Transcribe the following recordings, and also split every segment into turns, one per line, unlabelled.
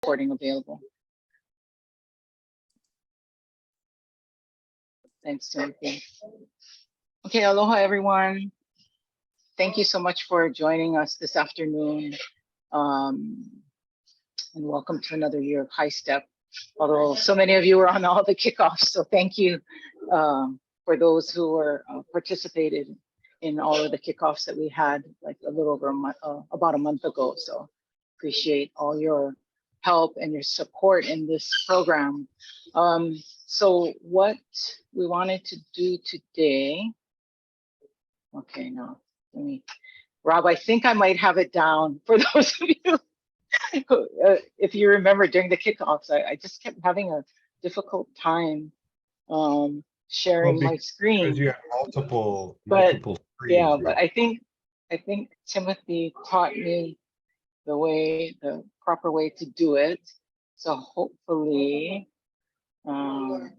recording available. Thanks, Timothy. Okay, aloha everyone. Thank you so much for joining us this afternoon. And welcome to another year of HiSTEP. Although so many of you were on all the kickoffs, so thank you for those who were participated in all of the kickoffs that we had like a little over a month, about a month ago. So appreciate all your help and your support in this program. So what we wanted to do today, okay, now let me, Rob, I think I might have it down for those of you who, if you remember during the kickoffs, I just kept having a difficult time sharing my screen.
Because you have multiple screens,
yeah,
right?
but I think Timothy taught me the proper way to do it. So hopefully I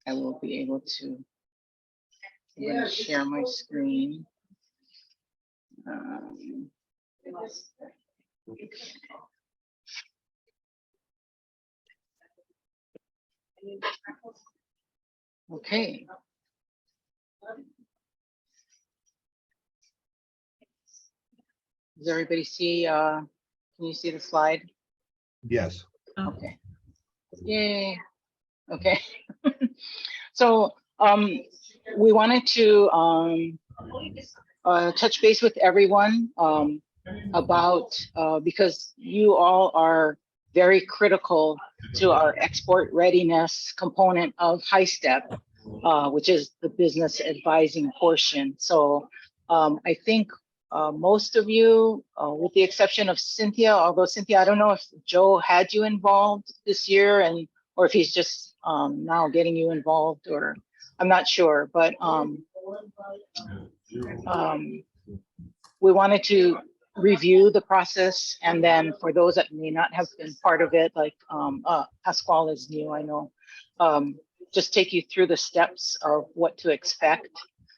will be able to share my screen. Okay. Does everybody see, can you see the slide?
Yes.
Okay. Yay. Okay. So we wanted to touch base with everyone about, because you all are very critical to our export readiness component of HiSTEP, which is the business advising portion. So I think most of you, with the exception of Cynthia, although Cynthia, I don't know if Joe had you involved this year or if he's just now getting you involved, or I'm not sure, but we wanted to review the process, and then for those that may not have been part of it, like Pasquale is new, I know, just take you through the steps of what to expect.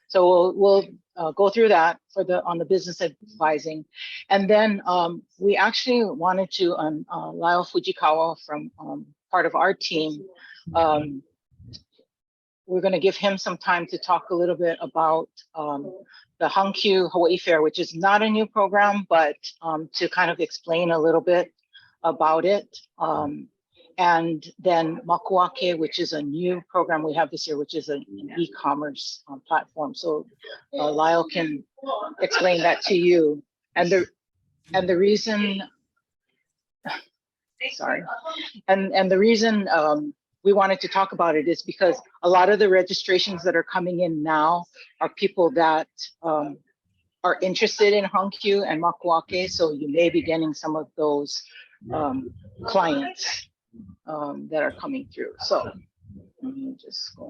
So we'll go through that on the business advising, and then we actually wanted to Lyle Fujikawa from part of our team. We're going to give him some time to talk a little bit about the Hankyu Hawaii Fair, which is not a new program, but to kind of explain a little bit about it. And then Makuake, which is a new program we have this year, which is an e-commerce platform. So Lyle can explain that to you. And the reason, sorry, and the reason we wanted to talk about it is because a lot of the registrations that are coming in now are people that are interested in Hankyu and Makuake. So you may be getting some of those clients that are coming through. So let me just go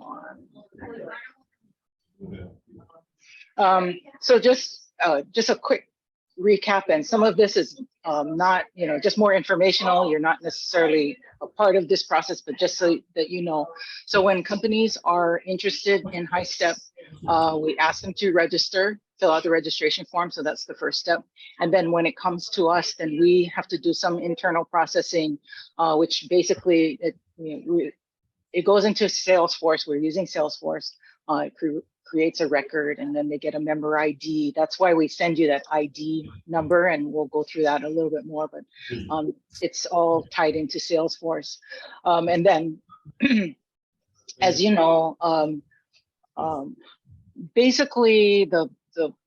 on. So just a quick recap, and some of this is not, just more informational. You're not necessarily a part of this process, but just so that you know. So when companies are interested in HiSTEP, we ask them to register, fill out the registration form. So that's the first step. And then when it comes to us, then we have to do some internal processing, which basically it goes into Salesforce. We're using Salesforce. It creates a record, and then they get a member ID. That's why we send you that ID number, and we'll go through that a little bit more, but it's all tied into Salesforce. And then, as you know, basically the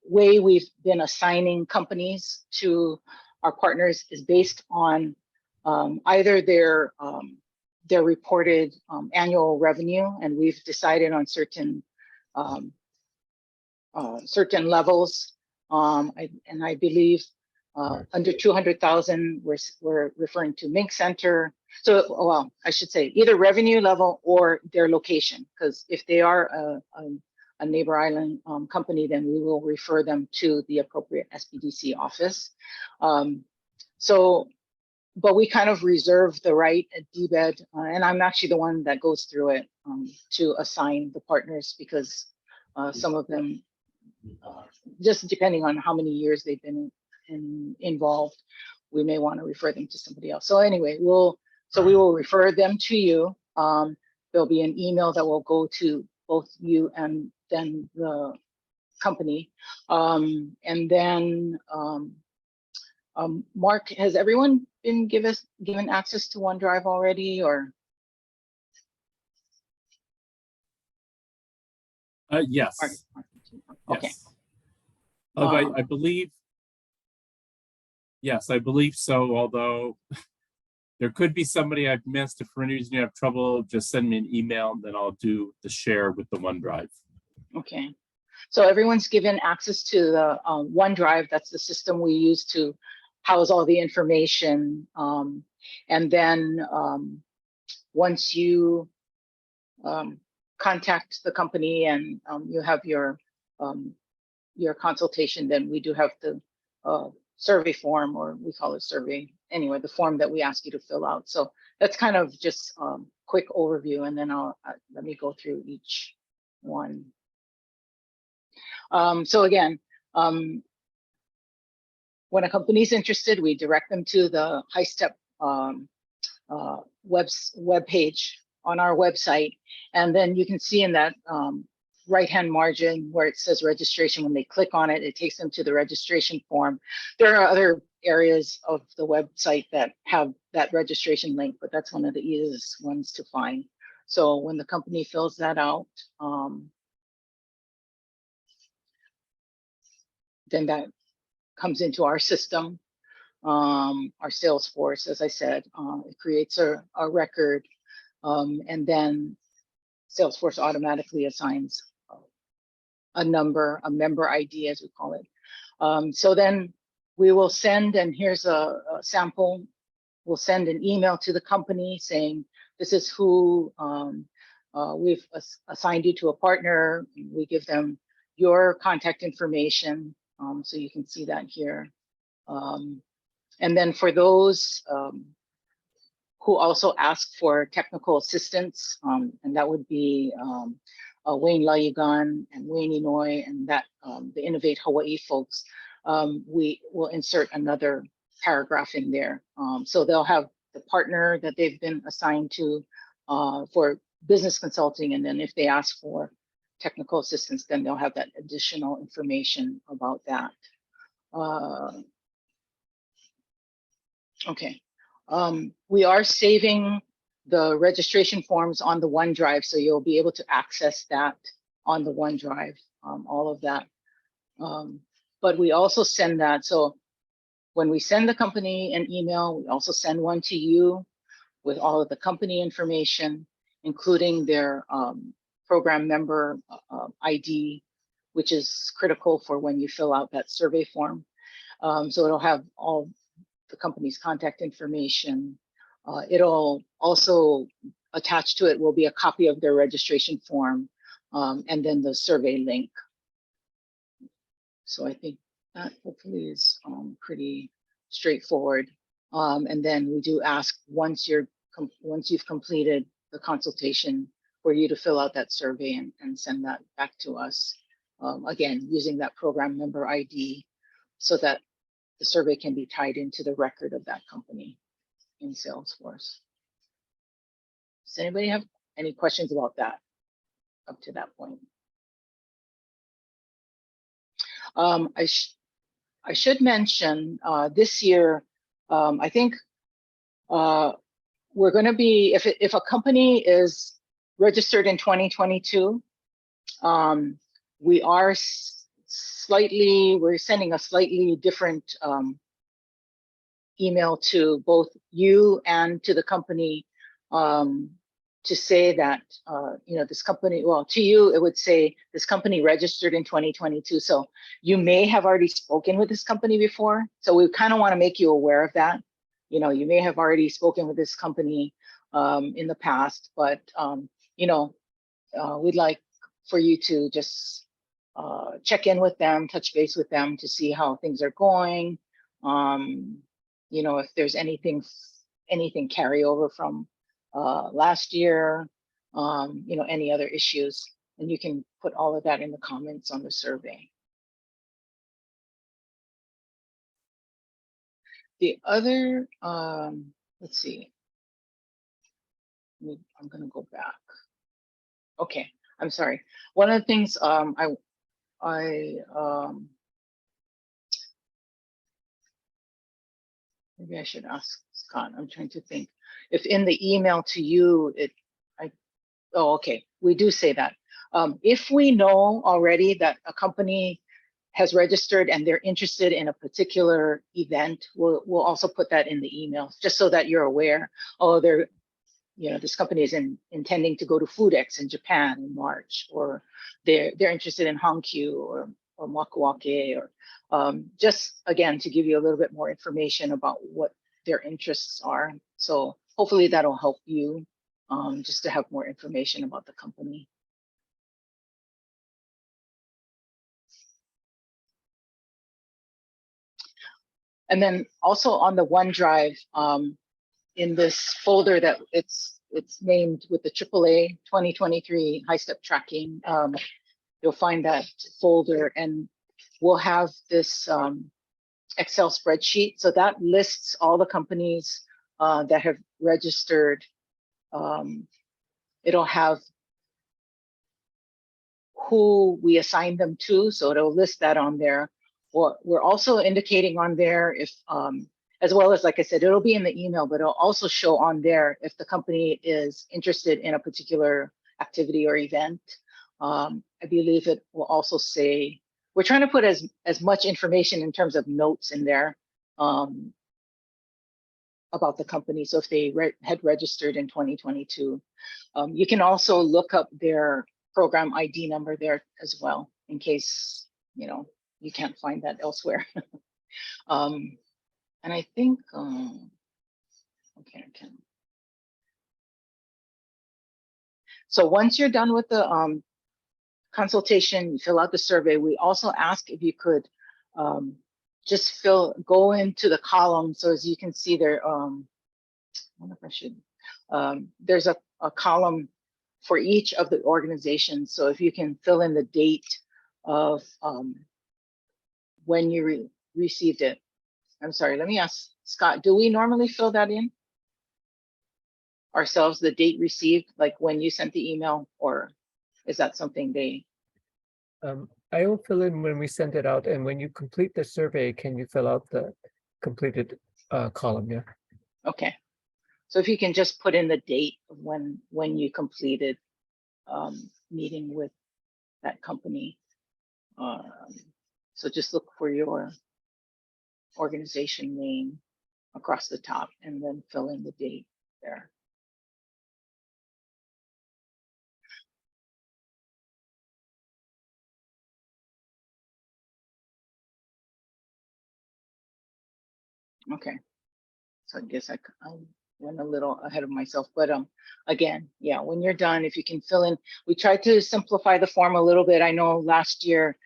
way we've been assigning companies to our partners is based on either their reported annual revenue, and we've decided on certain levels, and I believe under 200,000 we're referring to Mink Center. So, well, I should say either revenue level or their location, because if they are a neighbor island company, then we will refer them to the appropriate SPDC office. But we kind of reserve the right at DBED, and I'm actually the one that goes through it to assign the partners, because some of them, just depending on how many years they've been involved, we may want to refer them to somebody else. So anyway, we will refer them to you. There'll be an email that will go to both you and then the company. And then Mark, has everyone been given access to OneDrive already, or?
Yes.
Okay.
Yes. I believe. Yes, I believe so. Although there could be somebody I've missed. If for any reason you have trouble, just send me an email, and then I'll do the share with the OneDrive.
Okay. So everyone's given access to the OneDrive. That's the system we use to house all the information. And then once you contact the company and you have your consultation, then we do have the survey form, or we call it survey. Anyway, the form that we ask you to fill out. So that's kind of just quick overview, and then let me go through each one. So again, when a company is interested, we direct them to the HiSTEP web page on our website, and then you can see in that right-hand margin where it says registration. When they click on it, it takes them to the registration form. There are other areas of the website that have that registration link, but that's one of the easiest ones to find. So when the company fills that out, then that comes into our system, our Salesforce, as I said. It creates a record, and then Salesforce automatically assigns a number, a member ID, as we call it. So then we will send, and here's a sample, we'll send an email to the company saying, this is who we've assigned you to a partner. We give them your contact information, so you can see that here. And then for those who also ask for technical assistance, and that would be Wayne Layugan and Wayne Inoue, and that the Innovate Hawaii folks, we will insert another paragraph in there. So they'll have the partner that they've been assigned to for business consulting, and then if they ask for technical assistance, then they'll have that additional information about that. Okay. We are saving the registration forms on the OneDrive, so you'll be able to access that on the OneDrive, all of that. But we also send that, so when we send the company an email, we also send one to you with all of the company information, including their program member ID, which is critical for when you fill out that survey form. So it'll have all the company's contact information. It'll also attach to it will be a copy of their registration form, and then the survey link. So I think that hopefully is pretty straightforward. And then we do ask once you've completed the consultation for you to fill out that survey and send that back to us. Again, using that program member ID so that the survey can be tied into the record of that company in Salesforce. Does anybody have any questions about that up to that point? I should mention this year, I think we're going to be, if a company is registered in 2022, we're sending a slightly different email to both you and to the company to say that, this company, well, to you, it would say this company registered in 2022. So you may have already spoken with this company before. So we kind of want to make you aware of that. You may have already spoken with this company in the past, but, we'd like for you to just check in with them, touch base with them to see how things are going. If there's anything carryover from last year, any other issues, and you can put all of that in the comments on the survey. The other, let's see. I'm gonna go back. Okay, I'm sorry. One of the things maybe I should ask Scott. I'm trying to think if in the email to you, oh, okay, we do say that. If we know already that a company has registered and they're interested in a particular event, we'll also put that in the email, just so that you're aware. Oh, this company is intending to go to FoodX in Japan in March, or they're interested in Hankyu or Makuake, or just again to give you a little bit more information about what their interests are. So hopefully that'll help you just to have more information about the company. And then also on the OneDrive, in this folder that it's named with the AAA 2023 HiSTEP tracking, you'll find that folder, and we'll have this Excel spreadsheet. So that lists all the companies that have registered. It'll have who we assign them to, so it'll list that on there. We're also indicating on there if, as well as, like I said, it'll be in the email, but it'll also show on there if the company is interested in a particular activity or event. I believe it will also say, we're trying to put as much information in terms of notes in there about the company. So if they had registered in 2022, you can also look up their program ID number there as well, in case you can't find that elsewhere. And I think, okay, I can. So once you're done with the consultation, you fill out the survey. We also ask if you could just go into the column. So as you can see there, I wonder if I should, there's a column for each of the organizations. So if you can fill in the date of when you received it. I'm sorry, let me ask Scott, do we normally fill that in ourselves, the date received, like when you sent the email, or is that something they?
I will fill in when we send it out, and when you complete the survey, can you fill out the completed column? Yeah. Okay.
So if you can just put in the date of when you completed meeting with that company. So just look for your organization name across the top and then fill in the date there. Okay, so I guess I went a little ahead of myself, but again, yeah, when you're done, if you can fill in, we tried to simplify the form a little bit. I know last year,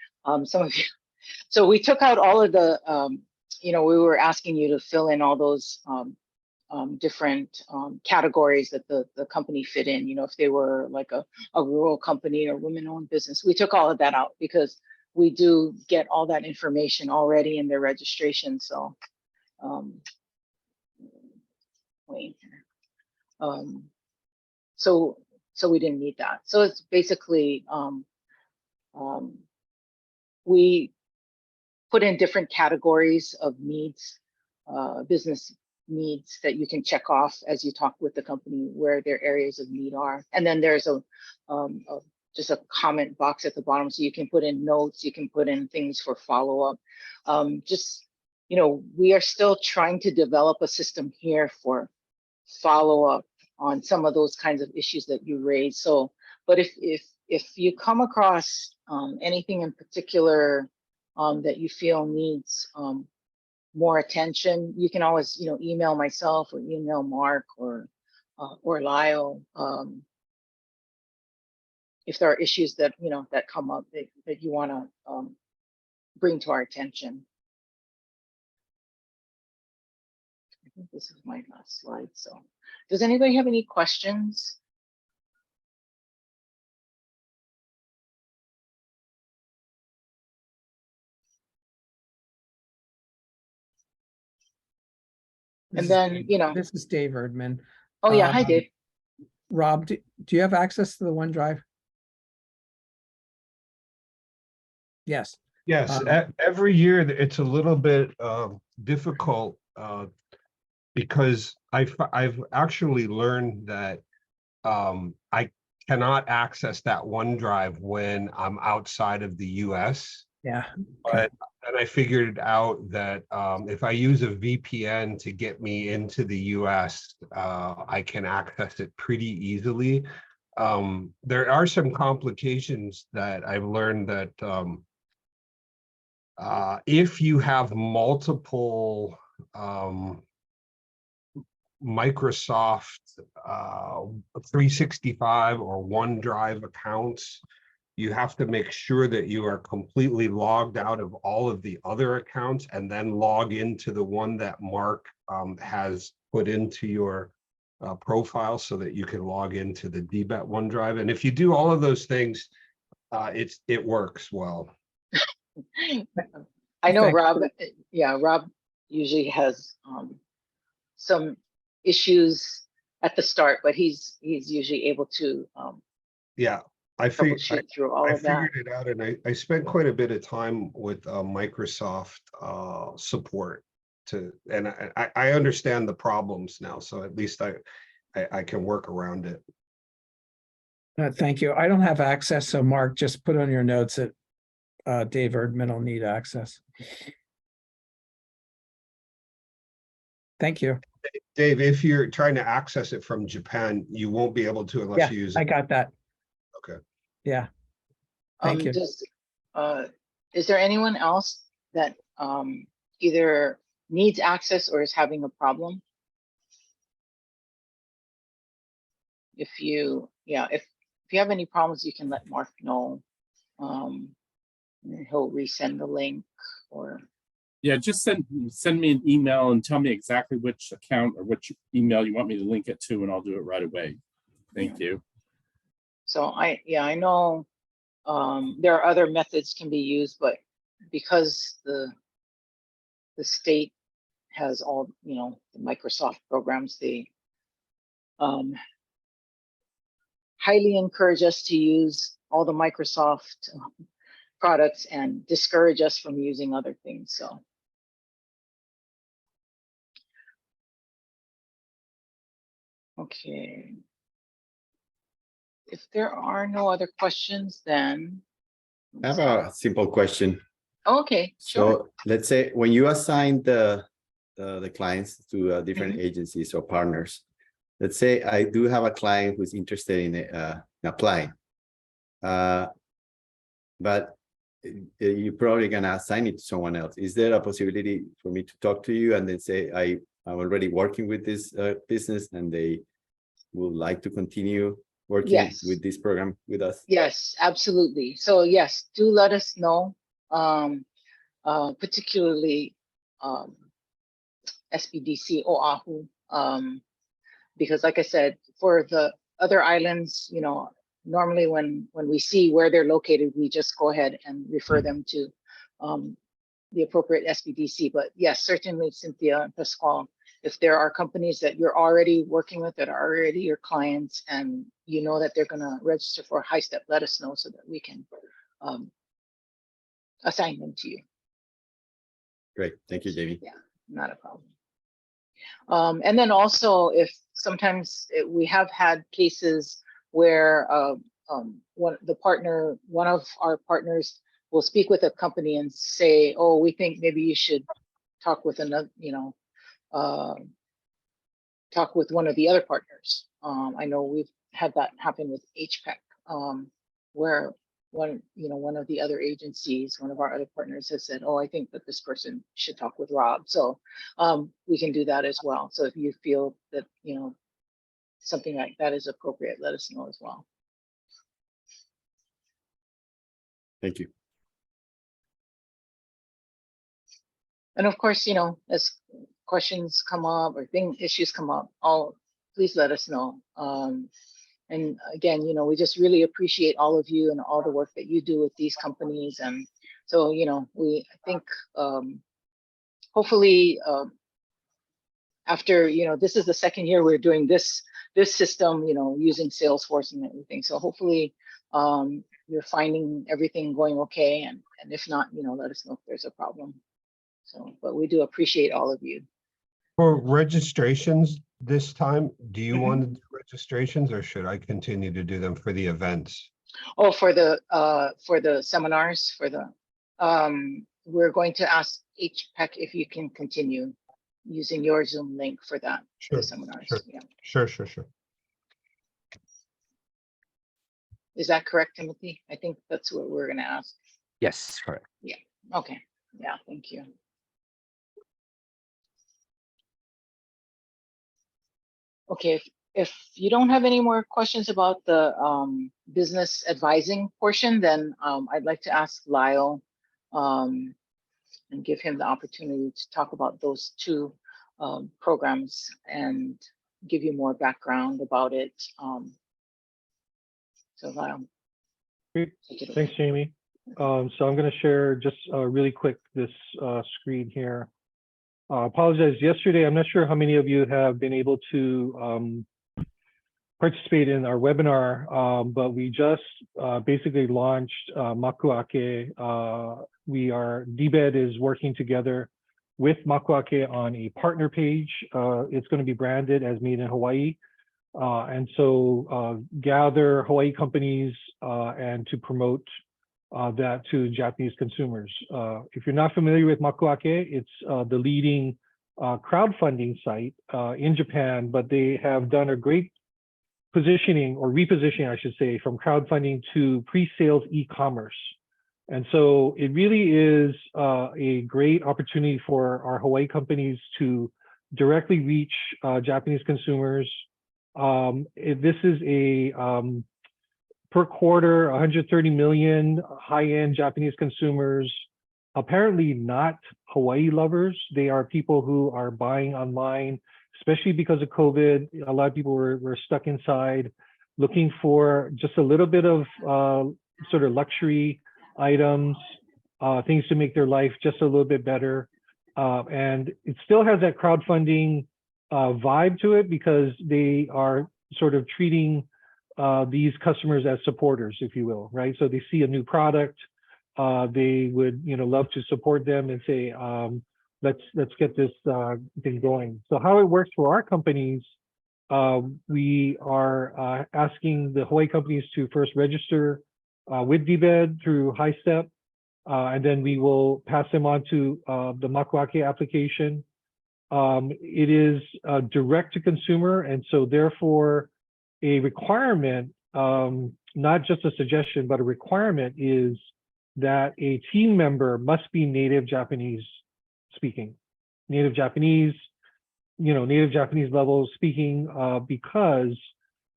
some of you, so we took out all of the, we were asking you to fill in all those different categories that the company fit in, if they were like a rural company or women-owned business. We took all of that out because we do get all that information already in their registration. So wait. So we didn't need that. So it's basically we put in different categories of needs, business needs that you can check off as you talk with the company where their areas of need are. And then there's just a comment box at the bottom, so you can put in notes, you can put in things for follow-up. We are still trying to develop a system here for follow-up on some of those kinds of issues that you raised. So, but if you come across anything in particular that you feel needs more attention, you can always email myself or email Mark or Lyle if there are issues that that come up that you want to bring to our attention. I think this is my last slide. So does anybody have any questions? And then, you know,
This is Dave Erdman.
oh yeah, hi
Um,
Dave.
Rob, do you have access to the OneDrive? Yes.
Yes,
Um,
every year it's a little bit difficult because I've actually learned that I cannot access that OneDrive when I'm outside of the US.
Yeah. Okay.
But and I figured out that if I use a VPN to get me into the US, I can access it pretty easily. There are some complications that I've learned that if you have multiple Microsoft 365 or OneDrive accounts, you have to make sure that you are completely logged out of all of the other accounts and then log into the one that Mark has put into your profile so that you can log into the DBET OneDrive. And if you do all of those things, it works well.
I know
Thank-
Rob, yeah, Rob usually has some issues at the start, but he's usually able to
Yeah, I figured
troubleshoot through all
I
of that.
figured it out, and I spent quite a bit of time with Microsoft support and I understand the problems now, so at least I can work around it.
Thank you. I don't have access, so Mark, just put on your notes that Dave Erdman will need access. Thank you.
Dave, if you're trying to access it from Japan, you won't be able to unless
Yeah,
you use
I
it.
got that.
Okay.
Yeah. Thank you.
Is there anyone else that either needs access or is having a problem? If you have any problems, you can let Mark know. And he'll resend the link or.
Yeah, just send me an email and tell me exactly which account or which email you want me to link it to, and I'll do it right away. Thank you.
So I know there are other methods can be used, but because the state has all, you know, the Microsoft programs, they highly encourage us to use all the Microsoft products and discourage us from using other things. So. Okay. If there are no other questions, then.
I have a simple question.
Oh, okay, sure.
So let's say when you assign the clients to different agencies or partners, let's say I do have a client who's interested in applying, but you're probably gonna assign it to someone else. Is there a possibility for me to talk to you and then say I'm already working with this business and they would like to continue working with this program with us?
Yes, absolutely. So yes, do let us know, particularly SBDC Oahu, because like I said, for the other islands, you know, normally when we see where they're located, we just go ahead and refer them to the appropriate SBDC. But yes, certainly, Cynthia and Pascual, if there are companies that you're already working with that are already your clients and you know that they're going to register for HiSTEP, let us know so that we can assign them to you.
Great. Thank you, Jamie.
Yeah, not a problem. And then also, if sometimes we have had cases where one of our partners will speak with a company and say, "Oh, we think maybe you should talk with another, you know, talk with one of the other partners." I know we've had that happen with HPEC, where one of the other agencies, one of our other partners has said, "Oh, I think that this person should talk with Rob." So we can do that as well. So if you feel that, you know, something like that is appropriate, let us know as well.
Thank you.
And of course, you know, as questions come up or issues come up, please let us know. And again, you know, we just really appreciate all of you and all the work that you do with these companies. And so, you know, I think hopefully after, this is the second year we're doing this system, using Salesforce and everything. So hopefully you're finding everything going okay. And if not, let us know if there's a problem. So, but we do appreciate all of you.
For registrations this time, do you want to do registrations or should I continue to do them for the events?
Oh, for the seminars, we're going to ask HPEC if you can continue using your Zoom link for that, for the seminars.
Sure.
Yeah.
Sure.
Is that correct, Timothy? I think that's what we're going to ask.
Yes, correct.
Yeah. Okay. Yeah. Thank you. Okay. If you don't have any more questions about the business advising portion, then I'd like to ask Lyle and give him the opportunity to talk about those two programs and give you more background about it. So Lyle.
Great. Thanks, Jamie. So I'm going to share just really quick this screen here. Apologize. Yesterday, I'm not sure how many of you have been able to participate in our webinar, but we just basically launched Makuake. DBED is working together with Makuake on a partner page. It's going to be branded as Made in Hawaii. And so gather Hawaii companies and to promote that to Japanese consumers. If you're not familiar with Makuake, it's the leading crowdfunding site in Japan, but they have done a great positioning or repositioning, I should say, from crowdfunding to pre-sales e-commerce. And so it really is a great opportunity for our Hawaii companies to directly reach Japanese consumers. This is a per quarter, 130 million high-end Japanese consumers, apparently not Hawaii lovers. They are people who are buying online, especially because of COVID. A lot of people were stuck inside looking for just a little bit of sort of luxury items, things to make their life just a little bit better. And it still has that crowdfunding vibe to it because they are sort of treating these customers as supporters, if you will, right? So they see a new product, they would love to support them and say, let's get this thing going. So how it works for our companies, we are asking the Hawaii companies to first register with DBED through HiSTEP, and then we will pass them on to the Makuake application. It is direct to consumer, and so therefore a requirement, not just a suggestion, but a requirement is that a team member must be native Japanese speaking, native Japanese level speaking, because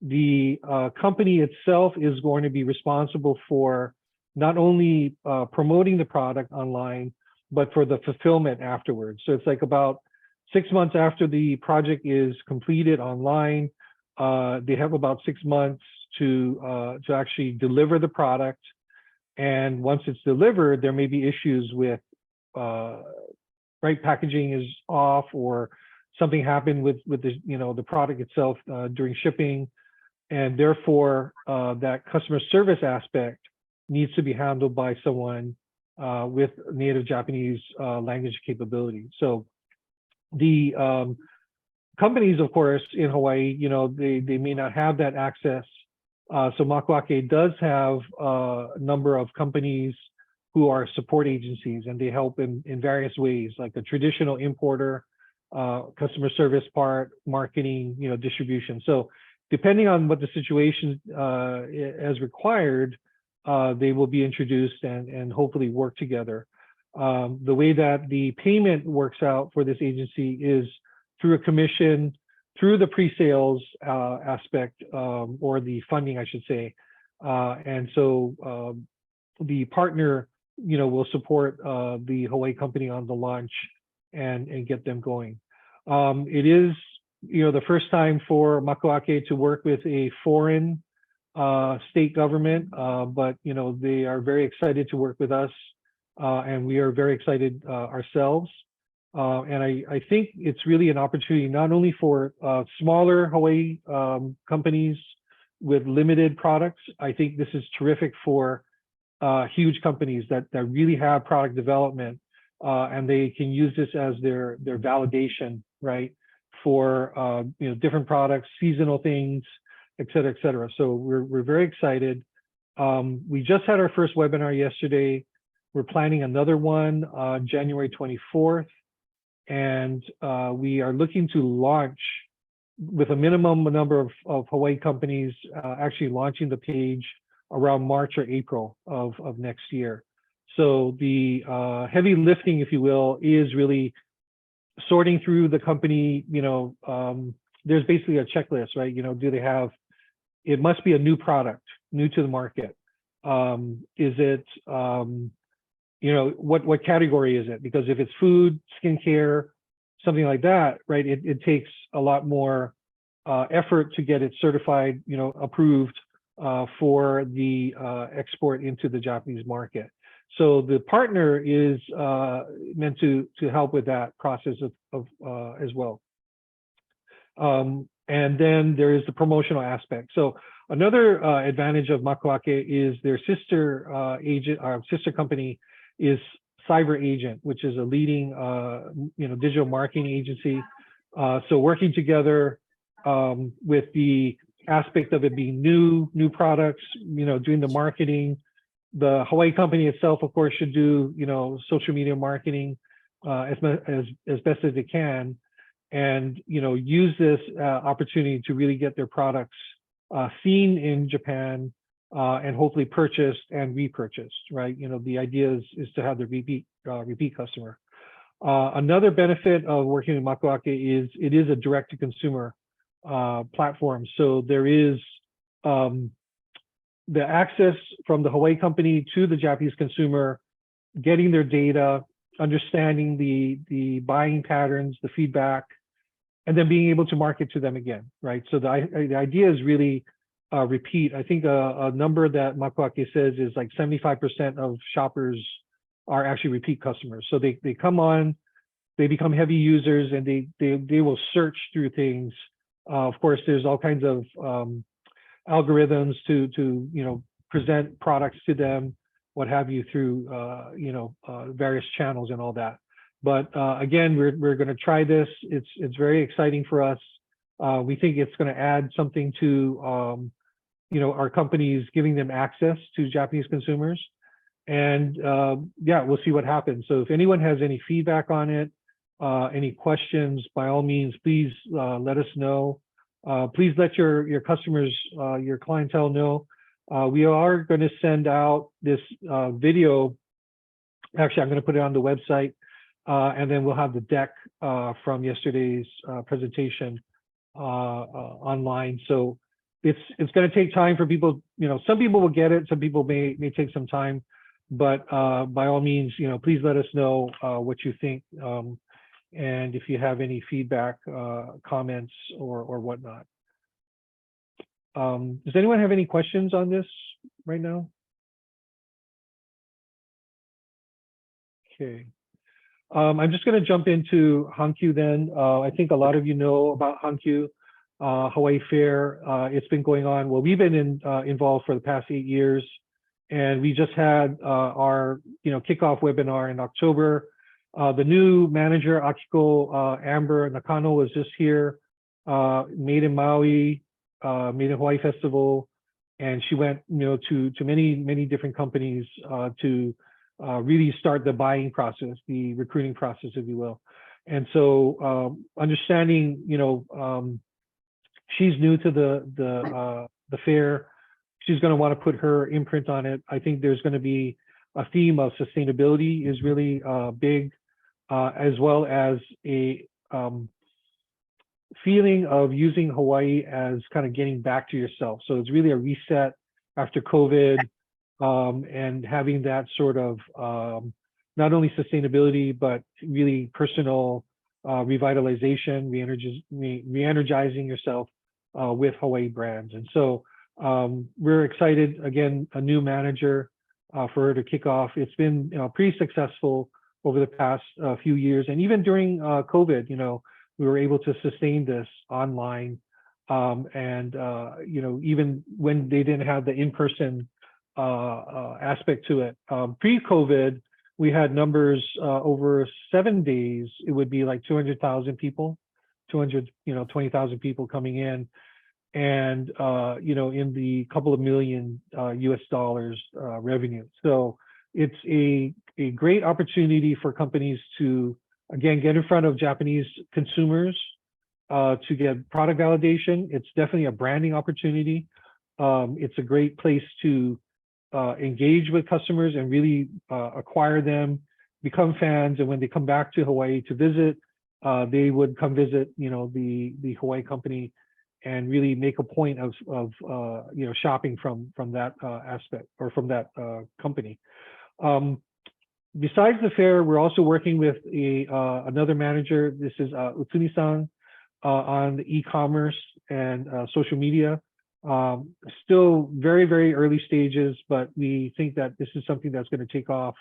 the company itself is going to be responsible for not only promoting the product online, but for the fulfillment afterwards. So it's like about 6 months after the project is completed online, they have about 6 months to actually deliver the product. And once it's delivered, there may be issues with packaging is off or something happened with the product itself during shipping, and therefore that customer service aspect needs to be handled by someone with native Japanese language capability. So the companies, of course, in Hawaii, they may not have that access. So Makuake does have a number of companies who are support agencies, and they help in various ways, like a traditional importer, customer service part, marketing, distribution. So depending on what the situation as required, they will be introduced and hopefully work together. The way that the payment works out for this agency is through a commission, through the pre-sales aspect, or the funding, I should say. And so the partner, will support the Hawaii company on the launch and get them going. It is, the first time for Makuake to work with a foreign state government, but they are very excited to work with us, and we are very excited ourselves. And I think it's really an opportunity not only for smaller Hawaii companies with limited products. I think this is terrific for huge companies that really have product development, and they can use this as their validation, right, for different products, seasonal things, et cetera, et cetera. So we're very excited. We just had our first webinar yesterday. We're planning another one January 24th. And we are looking to launch with a minimum number of Hawaii companies actually launching the page around March or April of next year. So the heavy lifting, if you will, is really sorting through the company. There's basically a checklist, right? Do they have, it must be a new product, new to the market. Is it, what category is it? Because if it's food, skincare, something like that, right, it takes a lot more effort to get it certified, approved for the export into the Japanese market. So the partner is meant to help with that process of as well. And then there is the promotional aspect. So another advantage of Makuake is their sister company is Cyber Agent, which is a leading digital marketing agency. So working together with the aspect of it being new products, doing the marketing. The Hawaii company itself, of course, should do social media marketing as best as it can, and use this opportunity to really get their products seen in Japan and hopefully purchased and repurchased. Right? The idea is to have the repeat customer. Another benefit of working with Makuake is it is a direct-to-consumer platform. So there is the access from the Hawaii company to the Japanese consumer, getting their data, understanding the buying patterns, the feedback, and then being able to market to them again, right? So the idea is really repeat. I think a number that Makuake says is like 75% of shoppers are actually repeat customers. So they come on, they become heavy users, and they will search through things. Of course, there's all kinds of algorithms to present products to them, what have you, through various channels and all that. But again, we're going to try this. It's very exciting for us. We think it's going to add something to our companies, giving them access to Japanese consumers. And yeah, we'll see what happens. So if anyone has any feedback on it, any questions, by all means, please let us know. Please let your customers, your clientele know. We are going to send out this video. Actually, I'm going to put it on the website, and then we'll have the deck from yesterday's presentation online. So it's going to take time for people. Some people will get it. Some people may take some time. But by all means, please let us know what you think, and if you have any feedback, comments, or whatnot. Does anyone have any questions on this right now? Okay. I'm just going to jump into Hankyu then. I think a lot of you know about Hankyu, Hawaii Fair. It's been going on. Well, we've been involved for the past 8 years, and we just had our kickoff webinar in October. The new manager, Akiko Amber Nakano, was just here, Made in Maui, Made in Hawaii Festival, and she went to many different companies to really start the buying process, the recruiting process, if you will. And so understanding, she's new to the fair. She's going to want to put her imprint on it. I think there's going to be a theme of sustainability is really big, as well as a feeling of using Hawaii as kind of getting back to yourself. So it's really a reset after COVID, and having that sort of not only sustainability, but really personal revitalization, re-energizing yourself with Hawaii brands. And so we're excited, again, a new manager for her to kick off. It's been pretty successful over the past few years. And even during COVID, you know, we were able to sustain this online. You know, even when they didn't have the in-person aspect to it. Pre-COVID, we had numbers over 7 days. It would be like 200,000 people, 20,000 people coming in, and you know, in the couple of million US dollars revenue. So it's a great opportunity for companies to, again, get in front of Japanese consumers, to get product validation. It's definitely a branding opportunity. It's a great place to engage with customers and really acquire them, become fans, and when they come back to Hawaii to visit, they would come visit, you know, the Hawaii company and really make a point of you know, shopping from that aspect, or from that company. Besides the fair, we're also working with another manager. This is Utsumi-san, on the e-commerce and social media. Still very, very early stages, but we think that this is something that's going to take off.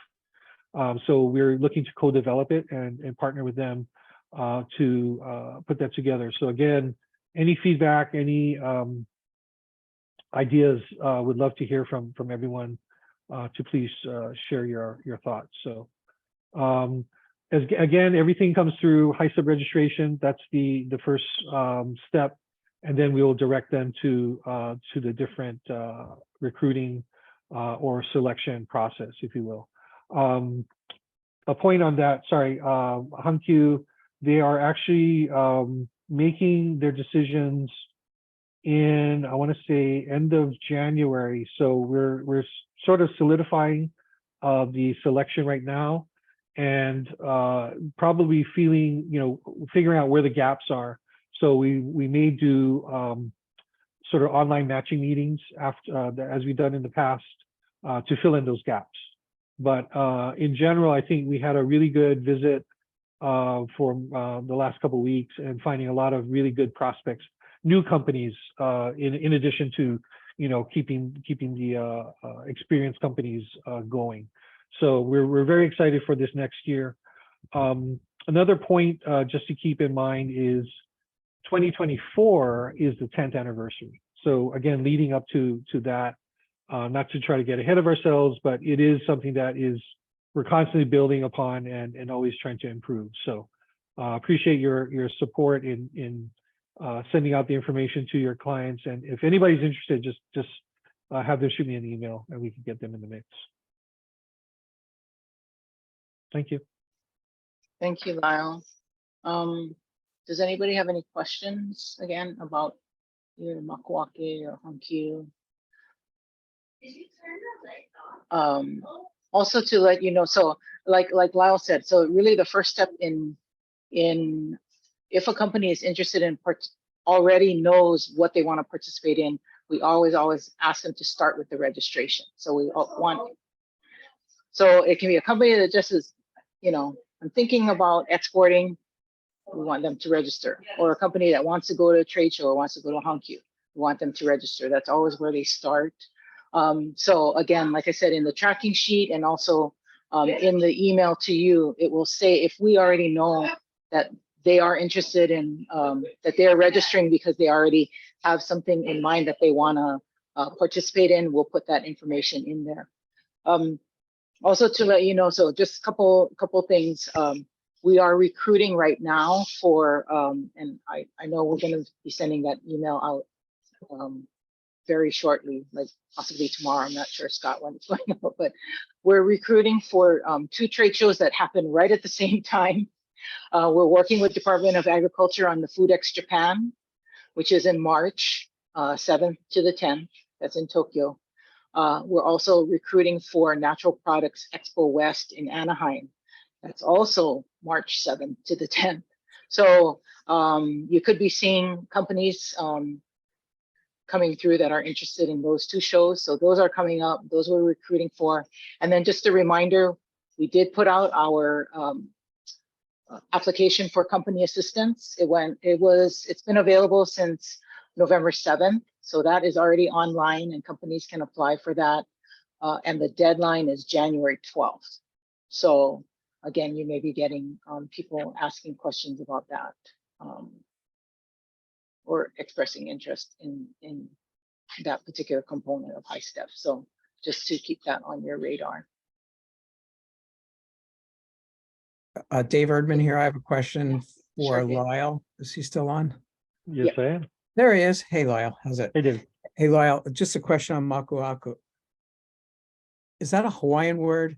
So we're looking to co-develop it and partner with them to put that together. So again, any feedback, any ideas, would love to hear from everyone, to please share your thoughts. So again, everything comes through HiSTEP registration. That's the first step, and then we will direct them to the different recruiting or selection process, if you will. A point on that, sorry, Hankyu, they are actually making their decisions in, I want to say, end of January. So we're sort of solidifying the selection right now, and probably feeling, you know, figuring out where the gaps are. So we may do sort of online matching meetings after, as we've done in the past, to fill in those gaps. But in general, I think we had a really good visit for the last couple of weeks, and finding a lot of really good prospects, new companies, in addition to, you know, keeping the experienced companies going. So we're very excited for this next year. Another point just to keep in mind is 2024 is the 10th anniversary. So again, leading up to that, not to try to get ahead of ourselves, but it is something that we're constantly building upon and always trying to improve. So appreciate your support in sending out the information to your clients. And if anybody's interested, just have them shoot me an email and we can get them in the mix. Thank you.
Thank you, Lyle. Does anybody have any questions again about your Makuake or Hankyu? Also to let you know, so like Lyle said, so really the first step in if a company is interested in already knows what they want to participate in, we always ask them to start with the registration. So we want, so it can be a company that just is, you know, I'm thinking about exporting, we want them to register, or a company that wants to go to a trade show or wants to go to Hankyu, we want them to register. That's always where they start. So again, like I said, in the tracking sheet and also in the email to you, it will say if we already know that they are interested in, that they are registering because they already have something in mind that they want to participate in, we'll put that information in there. Also to let you know, so just a couple things. We are recruiting right now for, and I know we're going to be sending that email out very shortly, like possibly tomorrow. I'm not sure, Scott, when it's going out, but we're recruiting for 2 trade shows that happen right at the same time. We're working with Department of Agriculture on the FoodX Japan, which is in March 7th to the 10th. That's in Tokyo. We're also recruiting for Natural Products Expo West in Anaheim. That's also March 7th to the 10th. So you could be seeing companies coming through that are interested in those 2 shows. So those are coming up, those we're recruiting for. And then just a reminder, we did put out our application for company assistance. It's been available since November 7th. So that is already online and companies can apply for that. And the deadline is January 12th. So again, you may be getting people asking questions about that, or expressing interest in that particular component of HiSTEP. So just to keep that on your radar.
Dave Erdman here. I have a question for
Sure thing.
Lyle. Is he still on?
Yes, I am.
There he is. Hey, Lyle. How's it?
Hey, Dave.
Hey, Lyle, just a question on makuaku. Is that a Hawaiian word?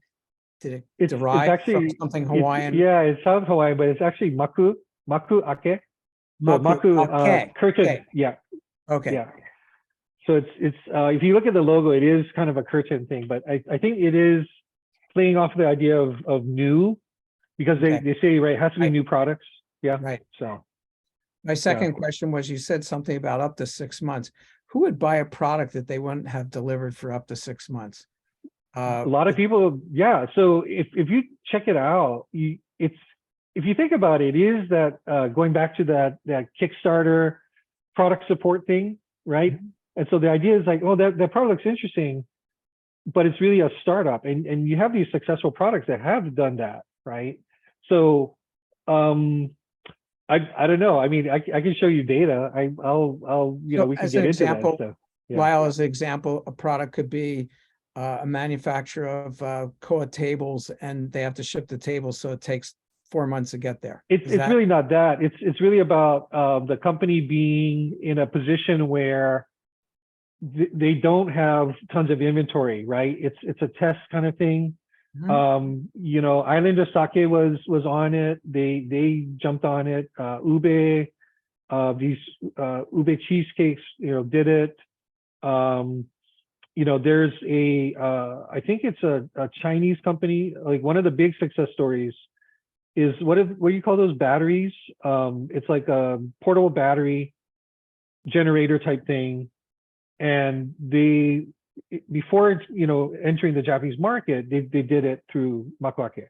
Did it
It's
derive
actually
from something
it's-
Hawaiian?
yeah, it sounds Hawaiian, but it's actually maku ake. So maku,
okay.
curtain.
Okay.
Yeah,
Okay.
yeah. So it's if you look at the logo, it is kind of a curtain thing, but I think it is playing off the idea of new, because
Okay.
they say, right, it has to be new products. Yeah.
Right.
So
My second question was, you said something about up to 6 months. Who would buy a product that they wouldn't have delivered for up to 6 months?
a lot of people, yeah. So if you check it out, if you think about it, it is that going back to that Kickstarter product support thing, right?
Mm-hmm.
And so the idea is like, oh, that product looks interesting, but it's really a startup, and you have these successful products that have done that, right? So I don't know. I mean, I can show you data. I'll you know, we can
as
get
an
into
example,
that stuff. Yeah.
Lyle, as an example, a product could be a manufacturer of Koa tables, and they have to ship the tables, so it takes 4 months to get there.
It's really not that. It's really about the company being in a position where they don't have tons of inventory, right? It's a test kind of thing.
Mhm.
You know, Island of Sake was on it. They jumped on it. Ube, these ube cheesecakes, you know, did it. You know, there's I think it's a Chinese company. Like, one of the big success stories is what do you call those batteries? It's like a portable battery generator type thing. And before, you know, entering the Japanese market, they did it through makuake,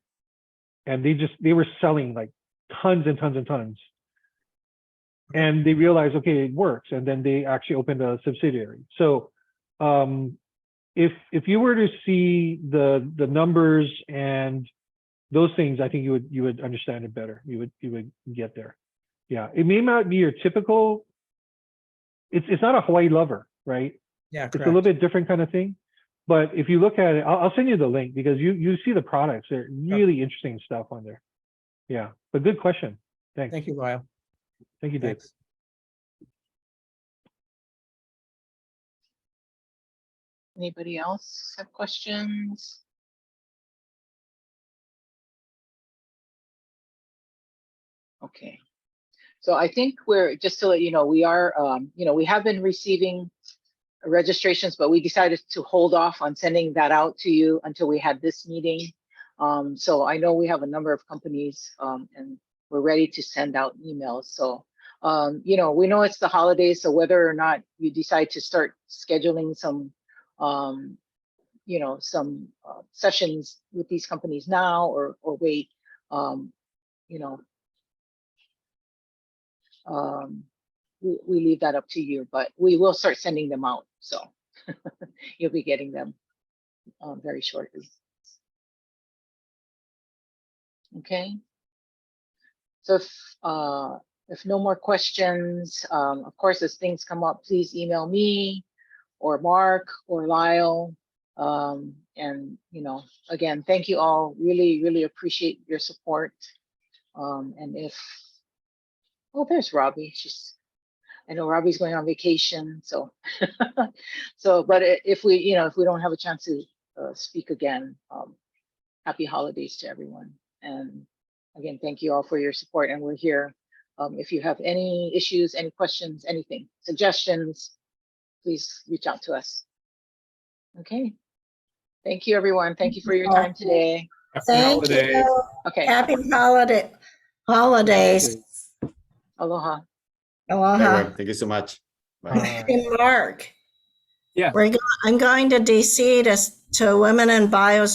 and they were selling like tons and tons and tons. And they realized, okay, it works, and then they actually opened a subsidiary. So if you were to see the numbers and those things, I think you would understand it better. You would get there. Yeah, it may not be your typical. It's not a Hawaii lover, right?
Yeah,
It's a little bit different kind of thing. But if you look at it, I'll send you the link, because you see the products. They're really interesting stuff on there. Yeah, but good question. Thanks.
Thank you, Lyle.
Thank you, Dave.
Thanks.
Anybody else have questions? Okay. So I think we're, just to let you know, we are, you know, we have been receiving registrations, but we decided to hold off on sending that out to you until we had this meeting. So I know we have a number of companies, and we're ready to send out emails. So, you know, we know it's the holidays, so whether or not you decide to start scheduling some, you know, some sessions with these companies now, or wait, you know, we leave that up to you, but we will start sending them out. So you'll be getting them very shortly. Okay. So if no more questions, of course, as things come up, please email me or Mark or Lyle. And, you know, again, thank you all. Really, really appreciate your support. And if, oh, there's Robbie. I know Robbie's going on vacation, so but if we, you know, if we don't have a chance to speak again, happy holidays to everyone. And again, thank you all for your support, and we're here. If you have any issues, any questions, anything, suggestions, please reach out to us. Okay. Thank you, everyone. Thank you for your time today.
Happy
Thank
holidays.
you.
Okay.
Happy holidays.
Aloha.
Aloha.
Edward, thank you so much. Bye.
Hey, Mark.
Yeah.
I'm going to DC to Women in Bio's